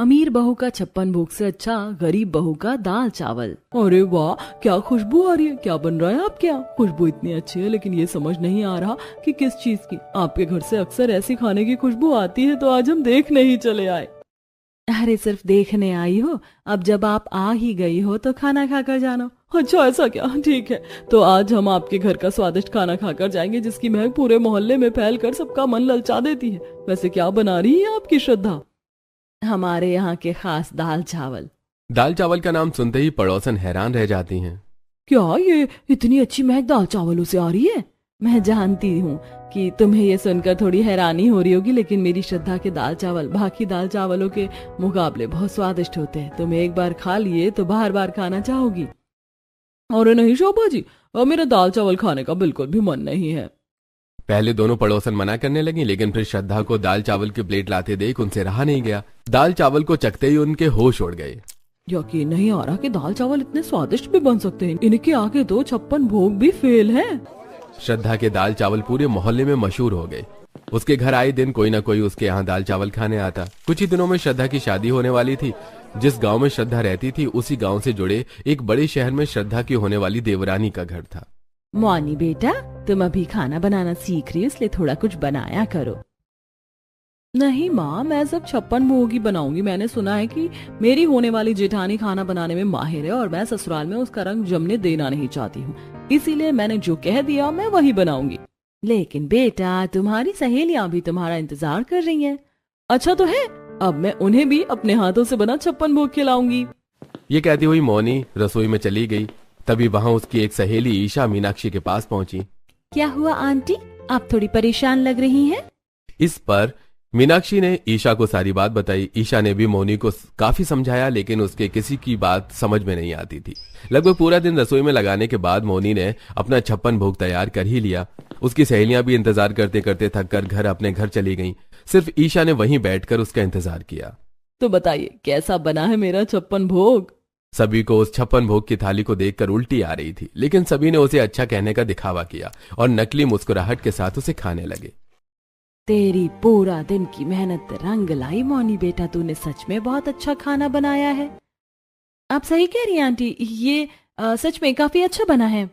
अमीर बहू का 56 भोग से अच्छा गरीब बहू का दाल चावल। अरे वाह, क्या खुशबू आ रही है, क्या बन रहा है आपके यहाँ? खुशबू इतनी अच्छी है, लेकिन ये समझ नहीं आ रहा कि किस चीज की। आपके घर से अक्सर ऐसी खाने की खुशबू आती है, तो आज हम देखने ही चले आए। अरे सिर्फ देखने आई हो? अब जब आप आ ही गई हो तो खाना खाकर जाना। अच्छा ऐसा क्या? ठीक है, तो आज हम आपके घर का स्वादिष्ट खाना खाकर जाएंगे, जिसकी महक पूरे मोहल्ले में फैलकर सबका मन ललचा देती है। वैसे क्या बना रही है आपकी श्रद्धा? हमारे यहाँ के खास दाल चावल। दाल चावल का नाम सुनते ही पड़ोसन हैरान रह जाती हैं। क्या ये इतनी अच्छी महक दाल चावलों से आ रही है? मैं जानती हूँ कि तुम्हें ये सुनकर थोड़ी हैरानी हो रही होगी, लेकिन मेरी श्रद्धा के दाल चावल बाकी दाल चावलों के मुकाबले बहुत स्वादिष्ट होते हैं। तुम एक बार खा लिए तो बार बार खाना चाहोगी। अरे नहीं शोभा जी, अब मेरा दाल चावल खाने का बिल्कुल भी मन नहीं है। पहले दोनों पड़ोसन मना करने लगी, लेकिन फिर श्रद्धा को दाल चावल की प्लेट लाते देख उनसे रहा नहीं गया। दाल चावल को चखते ही उनके होश उड़ गए। यकीन नहीं आ रहा कि दाल चावल इतने स्वादिष्ट भी बन सकते हैं। इनके आगे तो 56 भोग भी फेल है। श्रद्धा के दाल चावल पूरे मोहल्ले में मशहूर हो गए। उसके घर आए दिन कोई ना कोई उसके यहाँ दाल चावल खाने आता। कुछ ही दिनों में श्रद्धा की शादी होने वाली थी। जिस गांव में श्रद्धा रहती थी, उसी गांव से जुड़े एक बड़े शहर में श्रद्धा की होने वाली देवरानी का घर था। मौनी बेटा, तुम अभी खाना बनाना सीख रही हो, इसलिए थोड़ा कुछ बनाया करो। नहीं माँ, मैं सब 56 भोग ही बनाऊंगी। मैंने सुना है कि मेरी होने वाली जेठानी खाना बनाने में माहिर है, और मैं ससुराल में उसका रंग जमने देना नहीं चाहती हूँ। इसीलिए मैंने जो कह दिया मैं वही बनाऊंगी। लेकिन बेटा, तुम्हारी सहेलियां भी तुम्हारा इंतजार कर रही हैं। अच्छा तो है, अब मैं उन्हें भी अपने हाथों से बना 56 भोग खिलाऊंगी। ये कहती हुई मौनी रसोई में चली गई। तभी वहां उसकी एक सहेली ईशा मीनाक्षी के पास पहुंची। क्या हुआ आंटी, आप थोड़ी परेशान लग रही हैं? इस पर मीनाक्षी ने ईशा को सारी बात बताई। ईशा ने भी मौनी को काफी समझाया, लेकिन उसके किसी की बात समझ में नहीं आती थी। लगभग पूरा दिन रसोई में लगाने के बाद मौनी ने अपना 56 भोग तैयार कर ही लिया। उसकी सहेलियां भी इंतजार करते करते थक कर अपने घर चली गईं। सिर्फ ईशा ने वहीं बैठकर उसका इंतजार किया। तो बताइए, कैसा बना है मेरा 56 भोग? सभी को उस 56 भोग की थाली को देखकर उल्टी आ रही थी, लेकिन सभी ने उसे अच्छा कहने का दिखावा किया और नकली मुस्कुराहट के साथ उसे खाने लगे। तेरी पूरा दिन की मेहनत रंग लाई मौनी बेटा, तूने सच में बहुत अच्छा खाना बनाया है। आप सही कह रही हैं आंटी, ये सच में काफी अच्छा बना है।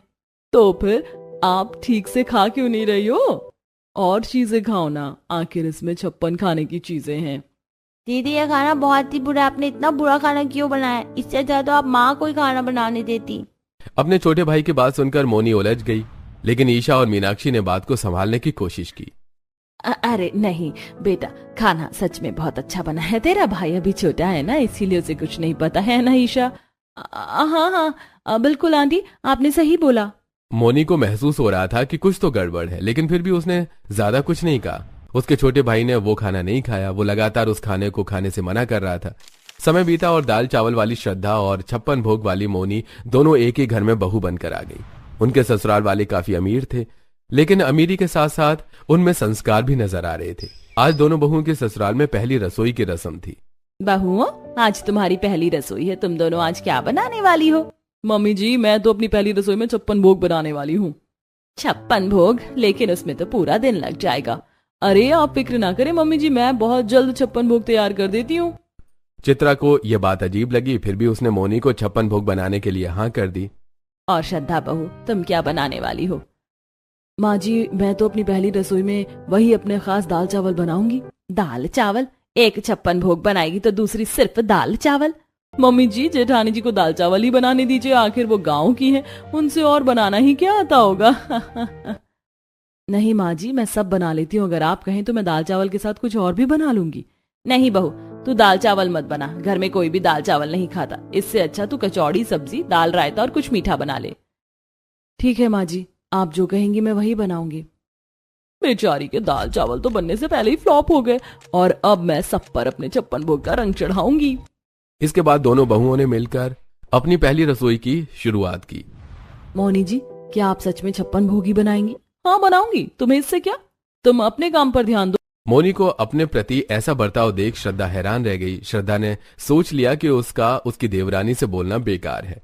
तो फिर आप ठीक से खा क्यों नहीं रही हो? और चीजें खाओ ना, आखिर इसमें 56 खाने की चीजें हैं। दीदी ये खाना बहुत ही बुरा, आपने इतना बुरा खाना क्यों बनाया? इससे अच्छा तो आप माँ को ही खाना बनाने देती। अपने छोटे भाई की बात सुनकर मौनी उलझ गई, लेकिन ईशा और मीनाक्षी ने बात को संभालने की कोशिश की। अरे नहीं बेटा, खाना सच में बहुत अच्छा बना है। तेरा भाई अभी छोटा है ना, इसीलिए उसे कुछ नहीं पता है ना ईशा? हाँ, बिल्कुल आंटी, आपने सही बोला। मौनी को महसूस हो रहा था कि कुछ तो गड़बड़ है, लेकिन फिर भी उसने ज्यादा कुछ नहीं कहा। उसके छोटे भाई ने वो खाना नहीं खाया। वो लगातार उस खाने को खाने से मना कर रहा था। समय बीता और दाल चावल वाली श्रद्धा और 56 भोग वाली मौनी दोनों एक ही घर में बहू बनकर आ गई। उनके ससुराल वाले काफी अमीर थे, लेकिन अमीरी के साथ साथ उनमें संस्कार भी नजर आ रहे थे। आज दोनों बहुओं के ससुराल में पहली रसोई की रस्म थी। बहुओं, आज तुम्हारी पहली रसोई है। तुम दोनों आज क्या बनाने वाली हो? मम्मी जी, मैं तो अपनी पहली रसोई में 56 भोग बनाने वाली हूँ। 56 भोग? लेकिन उसमें तो पूरा दिन लग जाएगा। अरे आप फिक्र ना करें मम्मी जी, मैं बहुत जल्द 56 भोग तैयार कर देती हूँ। चित्रा को यह बात अजीब लगी, फिर भी उसने मौनी को 56 भोग बनाने के लिए हाँ कर दी। और श्रद्धा बहू, तुम क्या बनाने वाली हो? माँ जी, मैं तो अपनी पहली रसोई में वही अपने खास दाल चावल बनाऊंगी। दाल चावल? एक 56 भोग बनाएगी तो दूसरी सिर्फ दाल चावल? मम्मी जी, जेठानी जी को दाल चावल ही बनाने दीजिए, आखिर वो गाँव की है, उनसे और बनाना ही क्या आता होगा। नहीं माँ जी, मैं सब बना लेती हूँ। अगर आप कहें तो मैं दाल चावल के साथ कुछ और भी बना लूंगी। नहीं बहू, तू दाल चावल मत बना, घर में कोई भी दाल चावल नहीं खाता। इससे अच्छा तू कचौड़ी, सब्जी, दाल रायता और कुछ मीठा बना ले। ठीक है माँ जी, आप जो कहेंगी मैं वही बनाऊंगी। बेचारी के दाल चावल तो बनने से पहले ही फ्लॉप हो गए, और अब मैं सब पर अपने 56 भोग का रंग चढ़ाऊंगी। इसके बाद दोनों बहुओं ने मिलकर अपनी पहली रसोई की शुरुआत की। मौनी जी, क्या आप सच में 56 भोग ही बनाएंगी? हाँ बनाऊंगी, तुम्हें इससे क्या? तुम अपने काम पर ध्यान दो। मौनी को अपने प्रति ऐसा बर्ताव देख श्रद्धा हैरान रह गई। श्रद्धा ने सोच लिया कि उसकी देवरानी से बोलना बेकार है।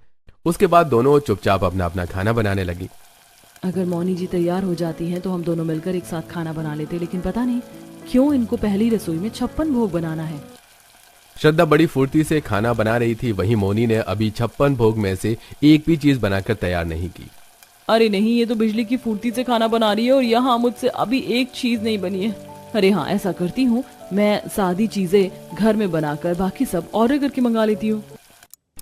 उसके बाद दोनों चुपचाप अपना अपना खाना बनाने लगी। अगर मौनी जी तैयार हो जाती हैं तो हम दोनों मिलकर एक साथ खाना बना लेते, लेकिन पता नहीं क्यों इनको पहली रसोई में 56 भोग बनाना है। श्रद्धा बड़ी फुर्ती से खाना बना रही थी। वहीं मोनी ने अभी 56 भोग में से एक भी चीज बनाकर तैयार नहीं की। अरे नहीं, ये तो बिजली की फुर्ती से खाना बना रही है और यहाँ मुझसे अभी एक चीज नहीं बनी है। अरे हाँ, ऐसा करती हूँ, मैं सादी चीजें घर में बनाकर बाकी सब ऑर्डर करके मंगा लेती हूँ।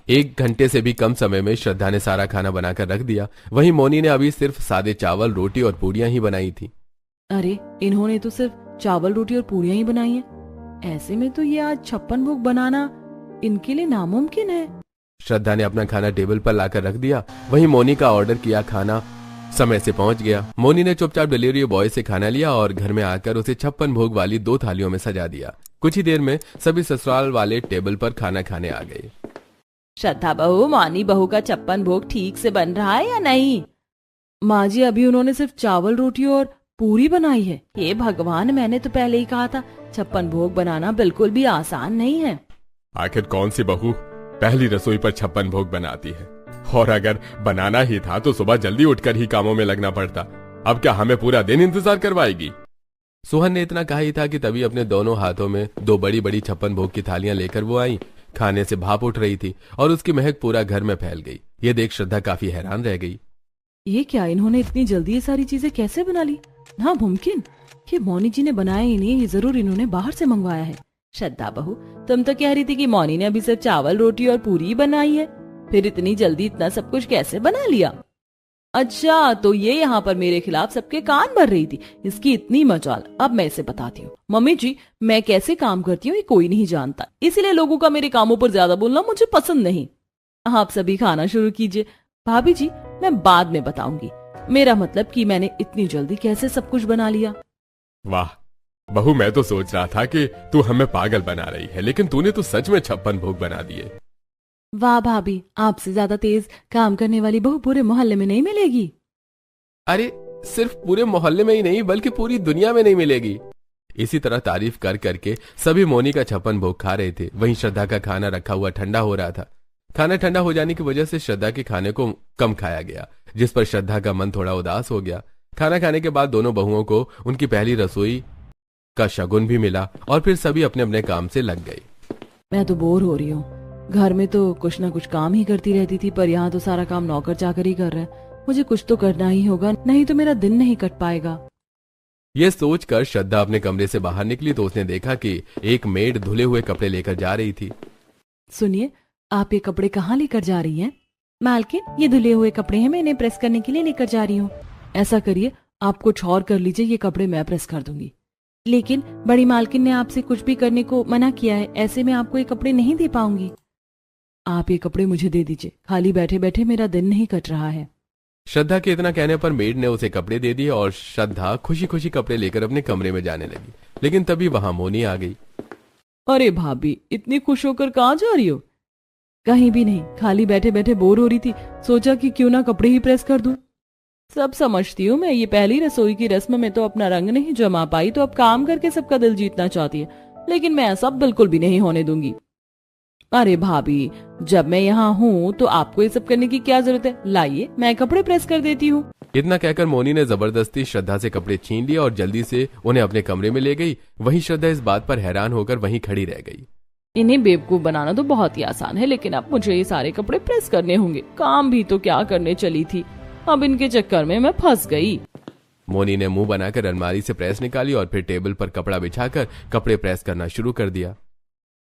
1 घंटे से भी कम समय में श्रद्धा ने सारा खाना बनाकर रख दिया। वहीं मोनी ने अभी सिर्फ सादे चावल, रोटी और पूड़ियां ही बनाई थी। अरे इन्होंने तो सिर्फ चावल, रोटी और पूड़ियां ही बनाई हैं। ऐसे में तो ये आज 56 भोग बनाना इनके लिए नामुमकिन है। श्रद्धा ने अपना खाना टेबल पर लाकर रख दिया। वहीं मोनी का ऑर्डर किया खाना समय से पहुंच गया। मोनी ने चुपचाप डिलीवरी बॉय से खाना लिया और घर में आकर उसे 56 भोग वाली 2 थालियों में सजा दिया। कुछ ही देर में सभी ससुराल वाले टेबल पर खाना खाने आ गए। श्रद्धा बहू, मानी बहू का 56 भोग ठीक से बन रहा है या नहीं? माँ जी, अभी उन्होंने सिर्फ चावल, रोटी और पूरी बनाई है। हे भगवान, मैंने तो पहले ही कहा था 56 भोग बनाना बिल्कुल भी आसान नहीं है। आखिर कौन सी बहू पहली रसोई पर 56 भोग बनाती है? और अगर बनाना ही था तो सुबह जल्दी उठकर ही कामों में लगना पड़ता। अब क्या हमें पूरा दिन इंतजार करवाएगी? सोहन ने इतना कहा ही था कि तभी अपने दोनों हाथों में 2 बड़ी बड़ी 56 भोग की थालियां लेकर वो आई। खाने से भाप उठ रही थी और उसकी महक पूरा घर में फैल गई। ये देख श्रद्धा काफी हैरान रह गई। ये क्या, इन्होंने इतनी जल्दी ये सारी चीजें कैसे बना ली? नामुमकिन, ये मौनी जी ने बनाया ही नहीं, ये जरूर इन्होंने बाहर से मंगवाया है। श्रद्धा बहू, तुम तो कह रही थी कि मौनी ने अभी सिर्फ चावल, रोटी और पूरी ही बनाई है, फिर इतनी जल्दी इतना सब कुछ कैसे बना लिया? अच्छा, तो ये यहाँ पर मेरे खिलाफ सबके कान भर रही थी। इसकी इतनी मजाल, अब मैं इसे बताती हूँ। मम्मी जी, मैं कैसे काम करती हूँ ये कोई नहीं जानता, इसलिए लोगों का मेरे कामों पर ज्यादा बोलना मुझे पसंद नहीं। आप सभी खाना शुरू कीजिए। भाभी जी, मैं बाद में बताऊंगी। मेरा मतलब कि मैंने इतनी जल्दी कैसे सब कुछ बना लिया। वाह बहू, मैं तो सोच रहा था कि तू हमें पागल बना रही है, लेकिन तूने तो सच में 56 भोग बना दिए। वाह भाभी, आपसे ज्यादा तेज काम करने वाली बहू पूरे मोहल्ले में नहीं मिलेगी। अरे सिर्फ पूरे मोहल्ले में ही नहीं बल्कि पूरी दुनिया में नहीं मिलेगी। इसी तरह तारीफ कर करके सभी मोनी का 56 भोग खा रहे थे। वहीं श्रद्धा का खाना रखा हुआ ठंडा हो रहा था। खाना ठंडा हो जाने की वजह से श्रद्धा के खाने को कम खाया गया, जिस पर श्रद्धा का मन थोड़ा उदास हो गया। खाना खाने के बाद दोनों बहुओं को उनकी पहली रसोई का शगुन भी मिला और फिर सभी अपने अपने काम से लग गए। मैं तो बोर हो रही हूँ। घर में तो कुछ ना कुछ काम ही करती रहती थी, पर यहाँ तो सारा काम नौकर चाकर ही कर रहा है। मुझे कुछ तो करना ही होगा, नहीं तो मेरा दिन नहीं कट पाएगा। ये सोचकर श्रद्धा अपने कमरे से बाहर निकली तो उसने देखा कि एक मेड धुले हुए कपड़े लेकर जा रही थी। सुनिए, आप ये कपड़े कहाँ लेकर जा रही हैं? मालकिन, ये धुले हुए कपड़े हैं, मैं इन्हें प्रेस करने के लिए लेकर जा रही हूँ। ऐसा करिए, आप कुछ और कर लीजिए, ये कपड़े मैं प्रेस कर दूंगी। लेकिन बड़ी मालकिन ने आपसे कुछ भी करने को मना किया है, ऐसे में आपको ये कपड़े नहीं दे पाऊंगी। आप ये कपड़े मुझे दे दीजिए, खाली बैठे बैठे मेरा दिन नहीं कट रहा है। श्रद्धा के इतना कहने पर मेड ने उसे कपड़े दे दिए और श्रद्धा खुशी खुशी कपड़े लेकर अपने कमरे में जाने लगी। लेकिन तभी वहां मोनी आ गई। अरे भाभी, इतनी खुश होकर कहाँ जा रही हो? कहीं भी नहीं, खाली बैठे बैठे बोर हो रही थी, सोचा कि क्यों ना कपड़े ही प्रेस कर दूं। सब समझती हूँ मैं, ये पहली रसोई की रस्म में तो अपना रंग नहीं जमा पाई, तो अब काम करके सबका दिल जीतना चाहती है, लेकिन मैं ऐसा बिल्कुल भी नहीं होने दूंगी। अरे भाभी, जब मैं यहाँ हूँ तो आपको ये सब करने की क्या जरूरत है? लाइए, मैं कपड़े प्रेस कर देती हूँ। इतना कहकर मोनी ने जबरदस्ती श्रद्धा से कपड़े छीन लिए और जल्दी से उन्हें अपने कमरे में ले गई। वहीं श्रद्धा इस बात पर हैरान होकर वहीं खड़ी रह गई। इन्हें बेवकूफ बनाना तो बहुत ही आसान है, लेकिन अब मुझे ये सारे कपड़े प्रेस करने होंगे। काम भी तो क्या करने चली थी, अब इनके चक्कर में मैं फंस गई। मोनी ने मुंह बनाकर अलमारी से प्रेस निकाली और फिर टेबल पर कपड़ा बिछाकर कपड़े प्रेस करना शुरू कर दिया।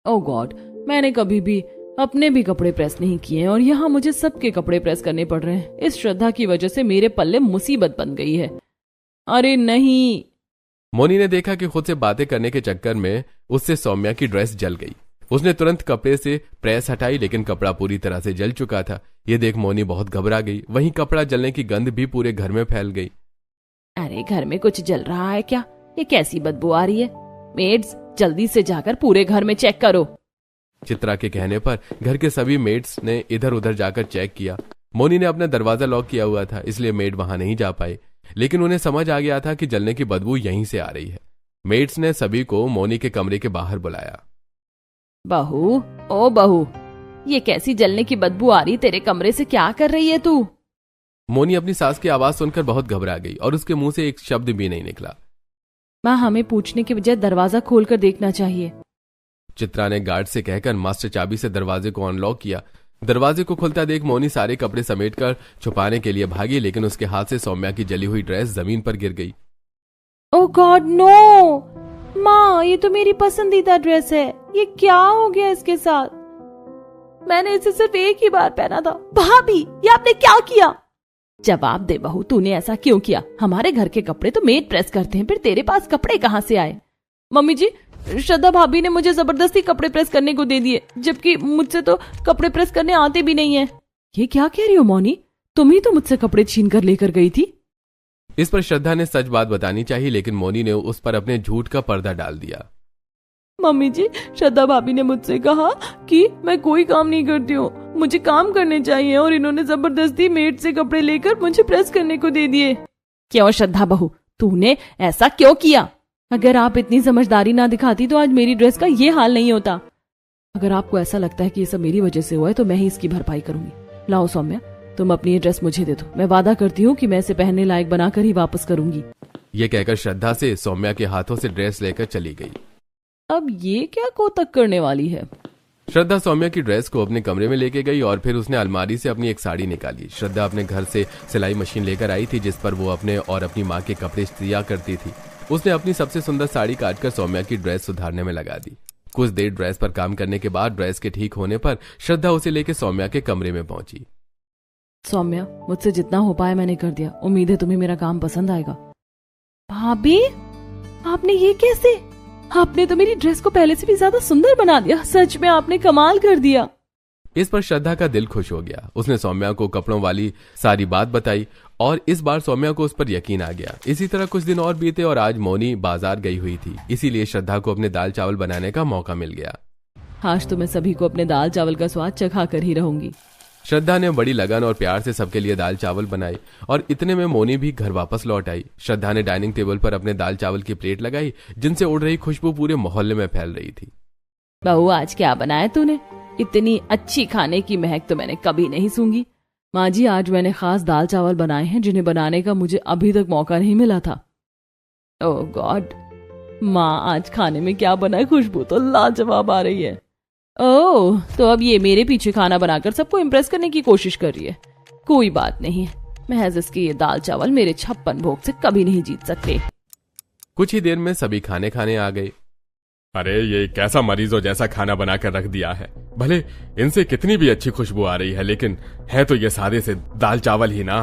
ओह गॉड, मैंने कभी भी अपने भी कपड़े प्रेस नहीं किए हैं और यहाँ मुझे सबके कपड़े प्रेस करने पड़ रहे हैं। इस श्रद्धा की वजह से मेरे पल्ले मुसीबत बन गई है। अरे नहीं। मोनी ने देखा कि खुद से बातें करने के चक्कर में उससे सौम्या की ड्रेस जल गई। उसने तुरंत कपड़े से प्रेस हटाई, लेकिन कपड़ा पूरी तरह से जल चुका था। ये देख मोनी बहुत घबरा गई। वहीं कपड़ा जलने की गंध भी पूरे घर में फैल गई। अरे घर में कुछ जल रहा है क्या? ये कैसी बदबू आ रही है? मेड्स, जल्दी से जाकर पूरे घर में चेक करो। चित्रा के कहने पर घर के सभी मेड्स ने इधर उधर जाकर चेक किया। मोनी ने अपना दरवाजा लॉक किया हुआ था, इसलिए मेड वहां नहीं जा पाए, लेकिन उन्हें समझ आ गया था कि जलने की बदबू यहीं से आ रही है। मेड्स ने सभी को मोनी के कमरे के बाहर बुलाया। बहू, ओ बहू, ये कैसी जलने की बदबू आ रही? तेरे कमरे से क्या कर रही है तू? मोनी अपनी सास की आवाज सुनकर बहुत घबरा गई और उसके मुंह से एक शब्द भी नहीं निकला। माँ, हमें पूछने के बजाय दरवाजा खोलकर देखना चाहिए। चित्रा ने गार्ड से कहकर मास्टर चाबी से दरवाजे को अनलॉक किया। दरवाजे को खुलता देख मोनी सारे कपड़े समेटकर छुपाने के लिए भागी, लेकिन उसके हाथ से सौम्या की जली हुई ड्रेस जमीन पर गिर गई। ओह गॉड नो! माँ, ये तो मेरी पसंदीदा ड्रेस है, ये क्या हो गया इसके साथ? मैंने इसे सिर्फ एक ही बार पहना था। भाभी, ये आपने क्या किया? जवाब दे बहू, तूने ऐसा क्यों किया? हमारे घर के कपड़े तो मेड प्रेस करते हैं, फिर तेरे पास कपड़े कहाँ से आए? मम्मी जी, श्रद्धा भाभी ने मुझे जबरदस्ती कपड़े प्रेस करने को दे दिए, जबकि मुझसे तो कपड़े प्रेस करने आते भी नहीं है। ये क्या कह रही हो मोनी? तुम ही तो मुझसे कपड़े छीन कर लेकर गई थी। इस पर श्रद्धा ने सच बात बतानी चाहिए, लेकिन मोनी ने उस पर अपने झूठ का पर्दा डाल दिया। मम्मी जी, श्रद्धा भाभी ने मुझसे कहा कि मैं कोई काम नहीं करती हूँ, मुझे काम करने चाहिए, और इन्होंने जबरदस्ती मेड से कपड़े लेकर मुझे प्रेस करने को दे दिए। क्यों श्रद्धा बहू, तूने ऐसा क्यों किया? अगर आप इतनी समझदारी ना दिखाती तो आज मेरी ड्रेस का ये हाल नहीं होता। अगर आपको ऐसा लगता है कि ये सब मेरी वजह से हुआ है तो मैं ही इसकी भरपाई करूंगी। लाओ सौम्या, तुम अपनी ये ड्रेस मुझे दे दो, मैं वादा करती हूँ कि मैं इसे पहनने लायक बनाकर ही वापस करूंगी। ये कहकर श्रद्धा से सौम्या के हाथों से ड्रेस लेकर चली गई। अब ये क्या कोतक करने वाली है? श्रद्धा सौम्या की ड्रेस को अपने कमरे में लेके गई और फिर उसने अलमारी से अपनी एक साड़ी निकाली। श्रद्धा अपने घर से सिलाई मशीन लेकर आई थी, जिस पर वो अपने और अपनी माँ के कपड़े सिया करती थी। उसने अपनी सबसे सुंदर साड़ी काटकर सौम्या की ड्रेस सुधारने में लगा दी। कुछ देर ड्रेस पर काम करने के बाद ड्रेस के ठीक होने पर श्रद्धा उसे लेकर सौम्या के कमरे में पहुंची। सौम्या, मुझसे जितना हो पाया मैंने कर दिया, उम्मीद है तुम्हें मेरा काम पसंद आएगा। भाभी, आपने ये कैसे? आपने तो मेरी ड्रेस को पहले से भी ज्यादा सुंदर बना दिया, सच में आपने कमाल कर दिया। इस पर श्रद्धा का दिल खुश हो गया। उसने सौम्या को कपड़ों वाली सारी बात बताई और इस बार सौम्या को उस पर यकीन आ गया। इसी तरह कुछ दिन और बीते और आज मोनी बाजार गई हुई थी, इसीलिए श्रद्धा को अपने दाल चावल बनाने का मौका मिल गया। आज तो मैं सभी को अपने दाल चावल का स्वाद चखा कर ही रहूंगी। श्रद्धा ने बड़ी लगन और प्यार से सबके लिए दाल चावल बनाई और इतने में मोनी भी घर वापस लौट आई। श्रद्धा ने डाइनिंग टेबल पर अपने दाल चावल की प्लेट लगाई, जिनसे उड़ रही खुशबू पूरे मोहल्ले में फैल रही थी। बहू, आज क्या बनाया तूने? इतनी अच्छी खाने की महक तो मैंने कभी नहीं सूंघी। माँ जी, आज मैंने खास दाल चावल बनाए हैं, जिन्हें बनाने का मुझे अभी तक मौका नहीं मिला था। ओह गॉड, माँ आज खाने में क्या बना है? खुशबू तो लाजवाब आ रही है। ओह, तो अब ये मेरे पीछे खाना बनाकर सबको इम्प्रेस करने की कोशिश कर रही है। कोई बात नहीं, महज इसके ये दाल चावल मेरे 56 भोग से कभी नहीं जीत सकते। कुछ ही देर में सभी खाने खाने आ गए। अरे ये कैसा मरीजों जैसा खाना बनाकर रख दिया है। भले इनसे कितनी भी अच्छी खुशबू आ रही है, लेकिन है तो ये सादे से दाल चावल ही ना।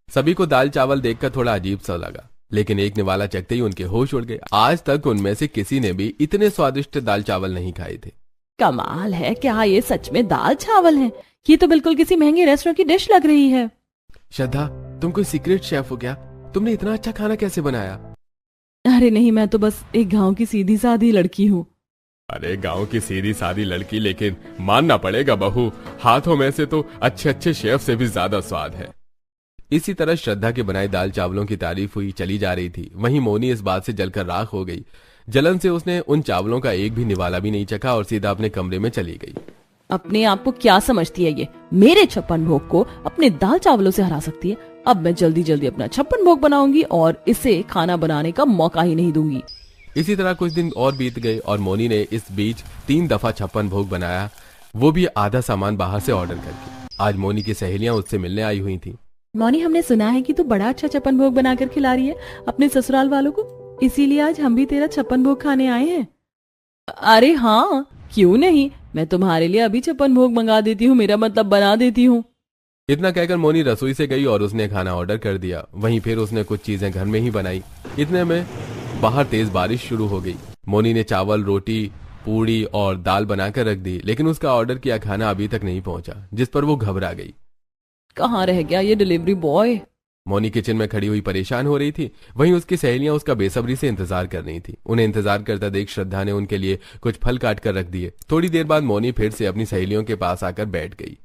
सभी को दाल चावल देखकर थोड़ा अजीब सा लगा, लेकिन एक निवाला चखते ही उनके होश उड़ गए। आज तक उनमें से किसी ने भी इतने स्वादिष्ट दाल चावल नहीं खाए थे। कमाल है, क्या ये सच में दाल चावल है? ये तो बिल्कुल किसी महंगे रेस्टोरेंट की डिश लग रही है। श्रद्धा, तुम कोई सीक्रेट शेफ हो क्या? तुमने इतना अच्छा खाना कैसे बनाया? अरे नहीं, मैं तो बस एक गांव की सीधी सादी लड़की हूँ। अरे गांव की सीधी सादी लड़की, लेकिन मानना पड़ेगा बहू, हाथों में से तो अच्छे अच्छे शेफ से भी ज्यादा स्वाद है। इसी तरह श्रद्धा के बनाए दाल चावलों की तारीफ हुई चली जा रही थी। वहीं मोनी इस बात से जलकर राख हो गई। जलन से उसने उन चावलों का एक भी निवाला भी नहीं चखा और सीधा अपने कमरे में चली गई। अपने आप को क्या समझती है ये? मेरे 56 भोग को अपने दाल चावलों से हरा सकती है? अब मैं जल्दी जल्दी अपना 56 भोग बनाऊंगी और इसे खाना बनाने का मौका ही नहीं दूंगी। इसी तरह कुछ दिन और बीत गए और मोनी ने इस बीच 3 दफा 56 भोग बनाया, वो भी आधा सामान बाहर से ऑर्डर करके। आज मोनी की सहेलियां उससे मिलने आई हुई थी। मोनी, हमने सुना है कि तू बड़ा अच्छा 56 भोग बनाकर खिला रही है अपने ससुराल वालों को, इसीलिए आज हम भी तेरा 56 भोग खाने आए हैं। अरे हाँ, क्यों नहीं, मैं तुम्हारे लिए अभी 56 भोग मंगा देती हूँ, मेरा मतलब बना देती हूँ। इतना कहकर मोनी रसोई से गई और उसने खाना ऑर्डर कर दिया। वहीं फिर उसने कुछ चीजें घर में ही बनाई। इतने में बाहर तेज बारिश शुरू हो गई। मोनी ने चावल, रोटी, पूड़ी और दाल बनाकर रख दी, लेकिन उसका ऑर्डर किया खाना अभी तक नहीं पहुंचा, जिस पर वो घबरा गई। कहाँ रह गया ये डिलीवरी बॉय? मोनी किचन में खड़ी हुई परेशान हो रही थी। वहीं उसकी सहेलियां उसका बेसब्री से इंतजार कर रही थी। उन्हें इंतजार करता देख श्रद्धा ने उनके लिए कुछ फल काट कर रख दिए। थोड़ी देर बाद मोनी फिर से अपनी सहेलियों के पास आकर बैठ गई।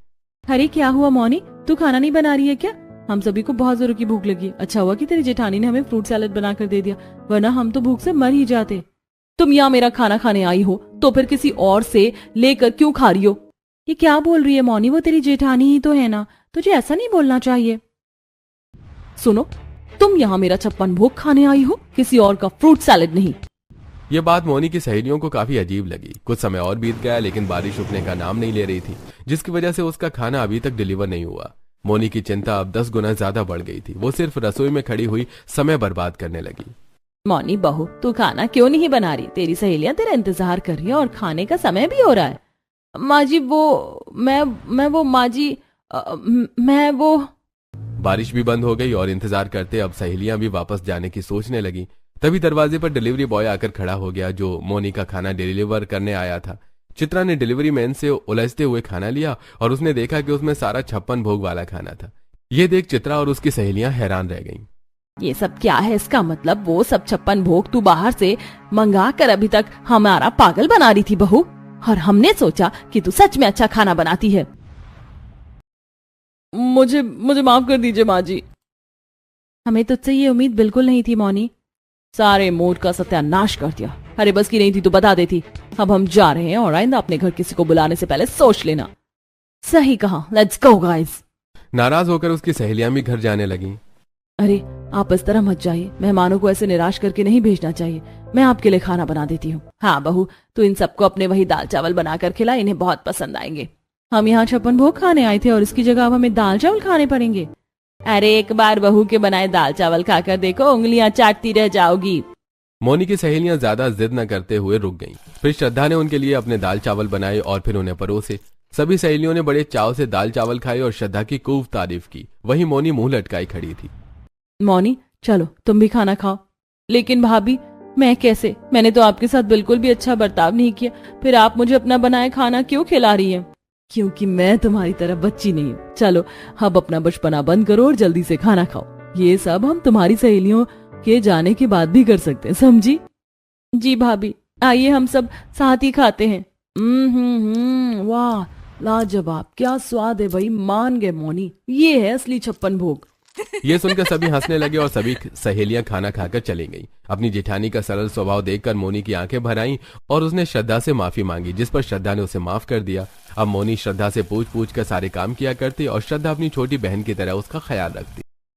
अरे क्या हुआ मोनी, तू खाना नहीं बना रही है क्या? हम सभी को बहुत जोरों की भूख लगी। अच्छा हुआ कि तेरी जेठानी ने हमें फ्रूट सैलेड बनाकर दे दिया, वरना हम तो भूख से मर ही जाते। तुम यहाँ मेरा खाना खाने आई हो तो फिर किसी और से लेकर क्यों खा रही हो? ये क्या बोल रही है मोनी, वो तेरी जेठानी ही तो है ना, तुझे ऐसा नहीं बोलना चाहिए। सुनो, तुम यहाँ मेरा 56 भोग खाने आई हो, किसी और का फ्रूट सैलेड नहीं। ये बात मोनी की सहेलियों को काफी अजीब लगी। कुछ समय और बीत गया लेकिन बारिश रुकने का नाम नहीं ले रही थी, जिसकी वजह से उसका खाना अभी तक डिलीवर नहीं हुआ। मोनी की चिंता अब 10 गुना ज्यादा बढ़ गई थी। वो सिर्फ रसोई में खड़ी हुई समय बर्बाद करने लगी। मोनी बहू, तू खाना क्यों नहीं बना रही? तेरी सहेलियां तेरा इंतजार कर रही है और खाने का समय भी हो रहा है। माँ जी वो मैं वो बारिश भी बंद हो गई और इंतजार करते अब सहेलियां भी वापस जाने की सोचने लगी। तभी दरवाजे पर डिलीवरी बॉय आकर खड़ा हो गया, जो मोनी का खाना डिलीवर करने आया था। चित्रा ने डिलीवरी मैन से उलझते हुए खाना लिया और उसने देखा कि उसमें सारा 56 भोग वाला खाना था। ये देख चित्रा और उसकी सहेलियां हैरान रह गईं। ये सब क्या है? इसका मतलब वो सब 56 भोग तू बाहर से मंगा कर अभी तक हमारा पागल बना रही थी बहू, और हमने सोचा कि तू सच में अच्छा खाना बनाती है। मुझे माफ कर दीजिए माँ जी। हमें तुझसे ये उम्मीद बिल्कुल नहीं थी मोनी। सारे मूड का सत्यानाश कर दिया। अरे बस की नहीं थी तो बता देती। अब हम जा रहे हैं और आइंदा अपने घर किसी को बुलाने से पहले सोच लेना। सही कहा, लेट्स गो गाइस। नाराज होकर उसकी सहेलियां भी घर जाने लगीं। अरे आप इस तरह मत जाइए, मेहमानों को ऐसे निराश करके नहीं भेजना चाहिए। मैं आपके लिए खाना बना देती हूँ। हाँ बहू, तू इन सबको अपने वही दाल चावल बनाकर खिला, इन्हें बहुत पसंद आएंगे। हम यहाँ 56 भोग खाने आए थे और इसकी जगह अब हमें दाल चावल खाने पड़ेंगे। अरे एक बार बहू के बनाए दाल चावल खाकर देखो, उंगलियां चाटती रह जाओगी। मोनी की सहेलियां ज्यादा जिद न करते हुए रुक गईं। फिर श्रद्धा ने उनके लिए अपने दाल चावल बनाए और फिर उन्हें परोसे। सभी सहेलियों ने बड़े चाव से दाल चावल खाए और श्रद्धा की खूब तारीफ की। वहीं मोनी मुंह लटकाई खड़ी थी। मोनी चलो तुम भी खाना खाओ। लेकिन भाभी मैं कैसे? मैंने तो आपके साथ बिल्कुल भी अच्छा बर्ताव नहीं किया, फिर आप मुझे अपना बनाए खाना क्यों खिला रही हैं? क्योंकि मैं तुम्हारी तरह बच्ची नहीं हूँ। चलो अब अपना बचपना बंद करो और जल्दी से खाना खाओ। ये सब हम तुम्हारी सहेलियों के जाने के बाद भी कर सकते हैं, समझी? जी भाभी, आइए हम सब साथ ही खाते हैं। वाह लाजवाब, क्या स्वाद है भाई, मान गए मोनी, ये है असली 56 भोग। ये सुनकर सभी हंसने लगे और सभी सहेलियां खाना खाकर चली गईं। अपनी जेठानी का सरल स्वभाव देखकर मोनी की आंखें भर आईं और उसने श्रद्धा से माफी मांगी, जिस पर श्रद्धा ने उसे माफ कर दिया। अब मोनी श्रद्धा से पूछ पूछ कर सारे काम किया करती और श्रद्धा अपनी छोटी बहन की तरह उसका ख्याल रखती।